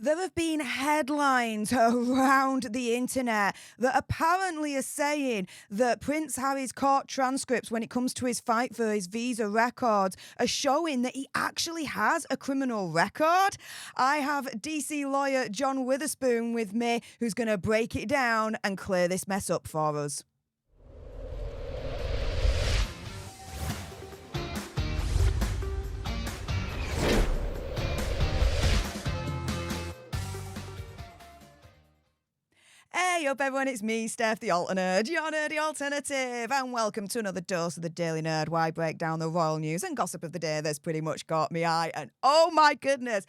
There have been headlines around the internet that apparently are saying that Prince Harry's court transcripts, when it comes to his fight for his visa records, are showing that he actually has a criminal record. I have DC lawyer John Witherspoon with me, who's going to break it down and clear this mess up for us. Hey up everyone, it's me, Stef, the Alternerd, your nerdy alternative, and welcome to another dose of the Daily Nerd, where I break down the royal news and gossip of the day that's pretty much caught me eye. And oh my goodness,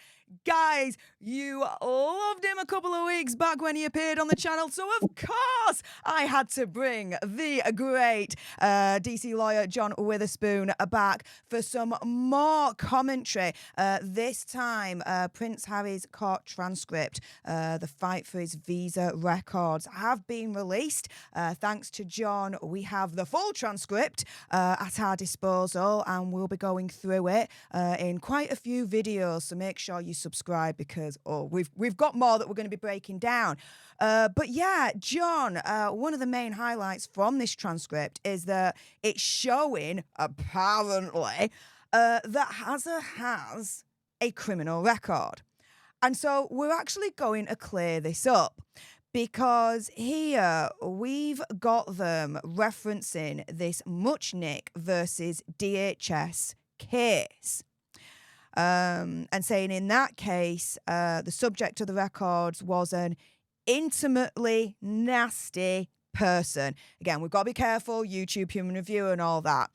guys, you loved him a couple of weeks back when he appeared on the channel, so of course I had to bring the great DC lawyer John Witherspoon back for some more commentary. This time, Prince Harry's court transcript, the fight for his visa records, have been released. Thanks to John, we have the full transcript at our disposal, and we'll be going through it in quite a few videos, so make sure you subscribe because we've got more that we're going to be breaking down. But yeah, John, one of the main highlights from this transcript is that it's showing, apparently, that Hazza has a criminal record. And so we're actually going to clear this up, because here we've got them referencing this Muchnick versus DHS case. And saying in that case, the subject of the records was an intimately nasty person. Again, we've got to be careful, YouTube human review and all that,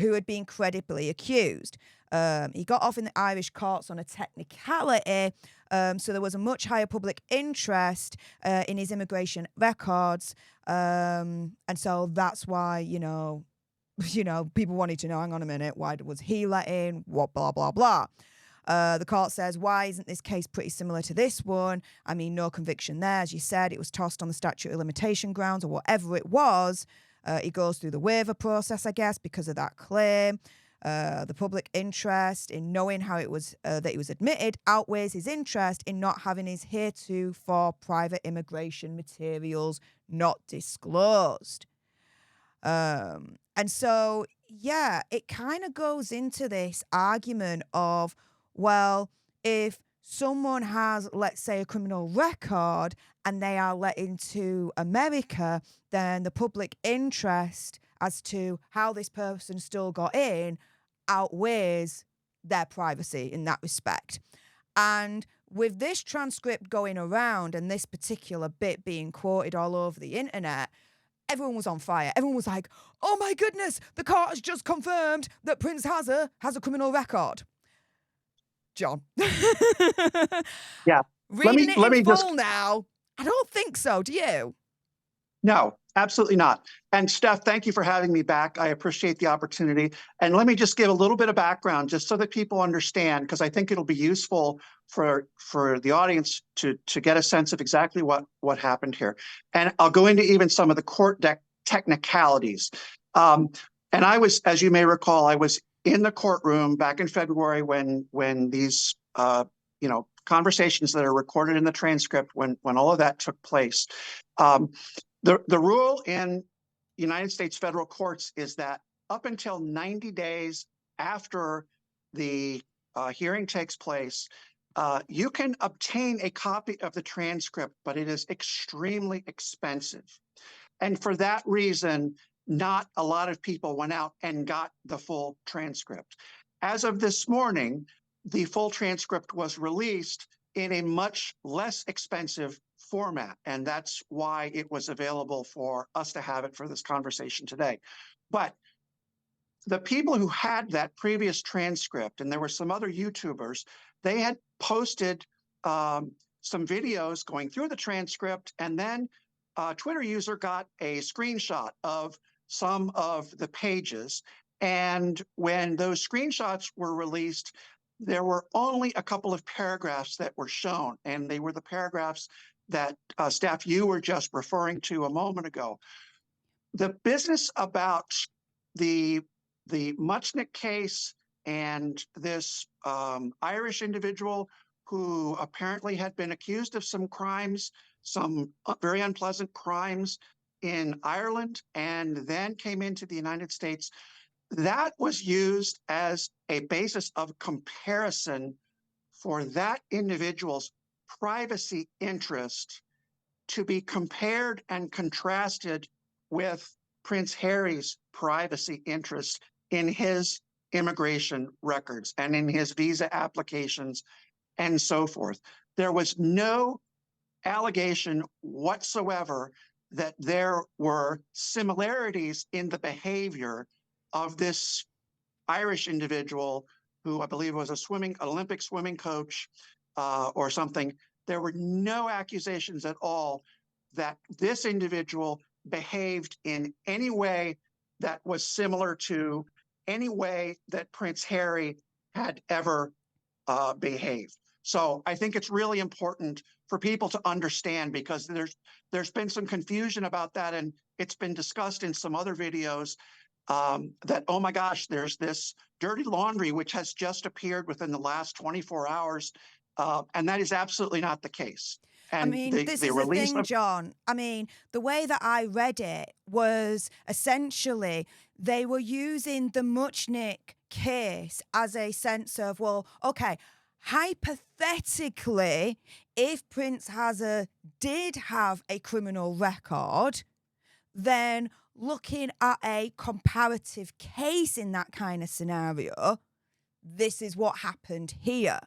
who had been credibly accused. He got off in the Irish courts on a technicality, so there was a much higher public interest in his immigration records, and so that's why, people wanted to know, hang on a minute, why was he let in? What, blah, blah, blah. The court says, why isn't this case pretty similar to this one? I mean, no conviction there. As you said, it was tossed on the statute of limitation grounds or whatever it was. He goes through the waiver process, I guess, because of that claim. The public interest in knowing how it was that he was admitted outweighs his interest in not having his heretofore private immigration materials not disclosed. And so, yeah, it kind of goes into this argument of, well, if someone has, let's say, a criminal record and they are let into America, then the public interest as to how this person still got in outweighs their privacy in that respect. And with this transcript going around and this particular bit being quoted all over the internet, everyone was on fire. Everyone was like, oh my goodness, the court has just confirmed that Prince Hazza has a criminal record. John. Yeah. Reading it in full just now, I don't think so. Do you? No, absolutely not. And Steph, thank you for having me back. I appreciate the opportunity. And let me just give a little bit of background just so that people understand, because I think it'll be useful for the audience to get a sense of exactly what happened here. And I'll go into even some of the court technicalities. And I was, as you may recall, I was in the courtroom back in February when these conversations that are recorded in the transcript, when all of that took place. The rule in United States federal courts is that up until 90 days after the hearing takes place, you can obtain a copy of the transcript, but it is extremely expensive. And for that reason, not a lot of people went out and got the full transcript. As of this morning, the full transcript was released in a much less expensive format, and that's why it was available for us to have it for this conversation today. But the people who had that previous transcript, and there were some other YouTubers, they had posted some videos going through the transcript, and then a Twitter user got a screenshot of some of the pages. And when those screenshots were released, there were only a couple of paragraphs that were shown, and they were the paragraphs that Steph, you were just referring to a moment ago. The business about the Muchnick case and this Irish individual who apparently had been accused of some crimes, some very unpleasant crimes in Ireland, and then came into the United States. That was used as a basis of comparison for that individual's privacy interest to be compared and contrasted with Prince Harry's privacy interest in his immigration records and in his visa applications and so forth. There was no allegation whatsoever that there were similarities in the behavior of this Irish individual who I believe was a Olympic swimming coach or something. There were no accusations at all that this individual behaved in any way that was similar to any way that Prince Harry had ever behaved. So I think it's really important for people to understand, because there's been some confusion about that, and it's been discussed in some other videos that, oh my gosh, there's this dirty laundry which has just appeared within the last 24 hours. And that is absolutely not the case. And I mean, this is the thing, John. I mean, the way that I read it was essentially they were using the Muchnick case as a sense of, well, okay, hypothetically, if Prince Hazard did have a criminal record, then looking at a comparative case in that kind of scenario, this is what happened here.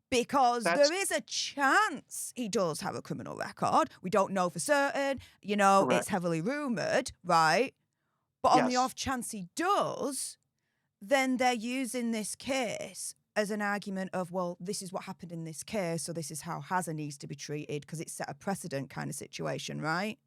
Because there is a chance he does have a criminal record. We don't know for certain. You know, correct. It's heavily rumoured, right? But on the off chance he does, then they're using this case as an argument of, well, this is what happened in this case, so this is how Hazard needs to be treated because it set a precedent kind of situation, right?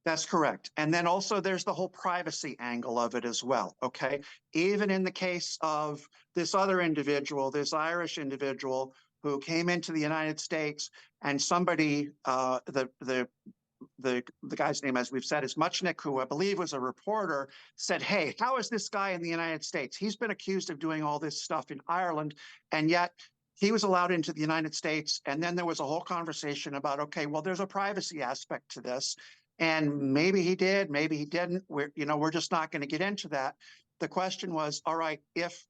That's correct. And then also there's the whole privacy angle of it as well, okay? Even in the case of this other individual, this Irish individual who came into the United States, and somebody, the guy's name, as we've said, is Muchnick, who I believe was a reporter, said, hey, how is this guy in the United States? He's been accused of doing all this stuff in Ireland, and yet he was allowed into the United States. And then there was a whole conversation about, okay, well, there's a privacy aspect to this. And maybe he did, maybe he didn't. We're just not going to get into that. The question was, all right, if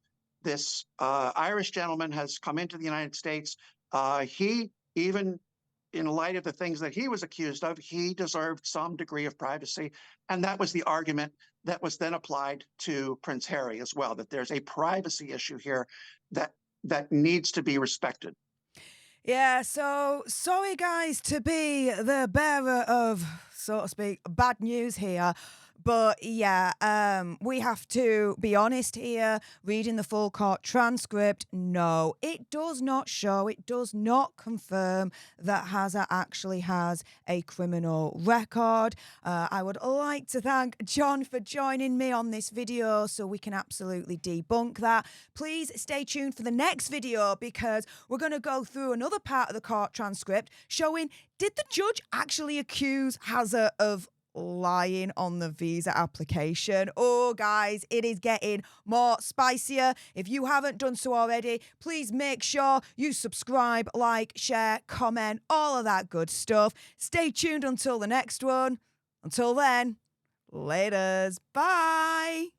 this Irish gentleman has come into the United States, he, even in light of the things that he was accused of, he deserved some degree of privacy. And that was the argument that was then applied to Prince Harry as well, that there's a privacy issue here that needs to be respected. Yeah, so sorry, guys, to be the bearer of, so to speak, bad news here. But yeah, we have to be honest here. Reading the full court transcript, no, it does not show, it does not confirm that Hazard actually has a criminal record. I would like to thank John for joining me on this video so we can absolutely debunk that. Please stay tuned for the next video, because we're going to go through another part of the court transcript showing, did the judge actually accuse Hazard of lying on the visa application? Oh, guys, it is getting more spicier. If you haven't done so already, please make sure you subscribe, like, share, comment, all of that good stuff. Stay tuned until the next one. Until then, laters. Bye.